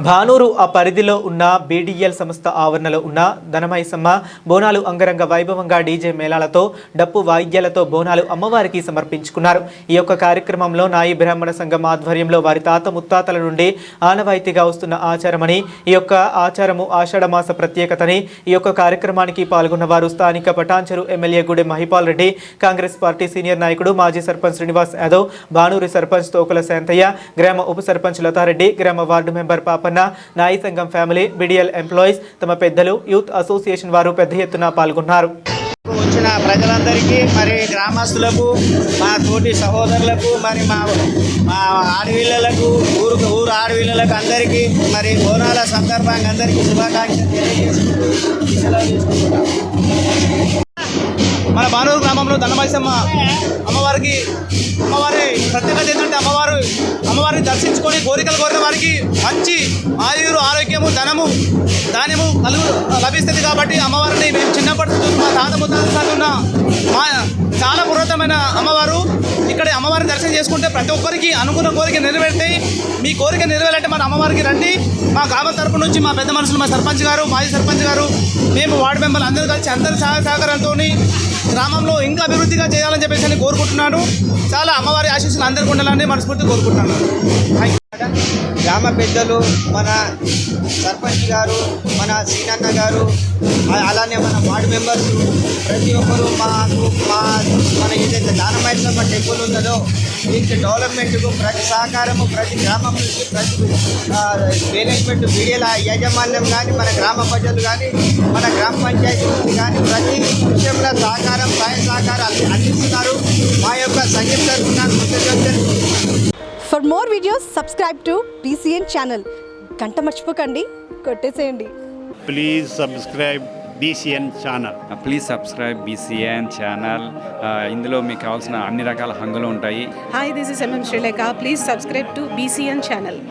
భానూరు ఆ పరిధిలో ఉన్న బీడీఎల్ సంస్థ ఆవరణలో ఉన్న ధనమైసమ్మ బోనాలు అంగరంగ వైభవంగా డీజే మేళాలతో డప్పు వాయిద్యాలతో బోనాలు అమ్మవారికి సమర్పించుకున్నారు. ఈ యొక్క కార్యక్రమంలో నాయి బ్రాహ్మణ సంఘం ఆధ్వర్యంలో వారి తాత ముత్తాతల నుండి ఆనవాయితీగా వస్తున్న ఆచారమని, ఈ యొక్క ఆచారము ఆషాఢ మాస ప్రత్యేకతని, ఈ యొక్క కార్యక్రమానికి పాల్గొన్న వారు స్థానిక Patancheru MLA గుడెం Mahipal Reddy, Congress party senior నాయకుడు మాజీ సర్పంచ్ శ్రీనివాస్ యాదవ్, భానూరు సర్పంచ్ తోకుల శాంతయ్య, గ్రామ ఉప సర్పంచ్ లతారెడ్డి, గ్రామ వార్డు మెంబర్ పాపన్న, నాయి సంఘం ఫ్యామిలీ, బీడీఎల్ ఎంప్లాయీస్, తమ పెద్దలు, యూత్ అసోసియేషన్ వారు పెద్ద ఎత్తున పాల్గొన్నారు. వచ్చిన ప్రజలందరికీ, మరి గ్రామస్తులకు, మా తోటి సహోదరులకు, మరి మా ఆడపిల్లలకు, ఊరు ఆడపిల్లలకు అందరికీ మరి బోనాల సందర్భంగా అందరికీ శుభాకాంక్షలు తెలియజేసుకుంటున్నాం. మన భానూరు గ్రామంలో ధనమైసమ్మ అమ్మవారి ప్రత్యేకత ఏంటంటే అమ్మవారిని దర్శించుకొని కోరికలు కోరిన వారికి మంచి ఆయురు, ఆరోగ్యము, ధనము, ధాన్యము లభిస్తుంది. కాబట్టి అమ్మవారిని మేము చిన్నప్పటి నుంచి మా తాత ముత్తాతలు ఉన్న చాలా పురాతనమైన అమ్మవారు. ఇక్కడ అమ్మవారిని దర్శనం చేసుకుంటే ప్రతి ఒక్కరికి అనుకున్న కోరిక నెరవేరుతాయి. మీ కోరిక నెరవేరాలంటే మన అమ్మవారికి రండి. మా గ్రామ తరపు నుంచి మా పెద్ద మనుషులు, మా సర్పంచ్ గారు, మాజీ సర్పంచ్ గారు, మేము వార్డు మెంబర్లు అందరూ కలిసి అందరి సహకారంతో గ్రామంలో ఇంకా అభివృద్ధిగా చేయాలని చెప్పేసి కోరుకుంటున్నాను. చాలా అమ్మవారి ఆశీస్సులు అందరికీ ఉండాలని మనస్ఫూర్తి కోరుకుంటున్నాను. గ్రామ పెద్దలు, మన సర్పంచ్ గారు, మన సీనన్న గారు, అలానే మన వార్డు మెంబర్స్ ప్రతి ఒక్కరూ మన ఏదైతే ధనమైసమ్మ టెంపుల్ ఉందో దీనికి డెవలప్మెంట్కు ప్రతి సహకారము ప్రతి గ్రామం నుంచి ప్రతి మేనేజ్మెంట్ బీడీఎల్ యాజమాన్యం కానీ, మన గ్రామ ప్రజలు కానీ, మన గ్రామ పంచాయతీ నుంచి కానీ ప్రతి విషయంలో సహకారం, సహాయ సహకారాలు అందిస్తున్నారు. మా యొక్క సంఘం తరఫున కృతజ్ఞతలు. For more videos, subscribe to BCN channel. గంట మర్చిపోకండి, కొట్టేసేయండి. Please subscribe BCN channel. Please subscribe BCN channel. ఇందులో మీకు కావాల్సిన అన్ని రకాల హంగులు ఉంటాయి. Hi, this is MM Sri Lanka. Please subscribe to BCN channel.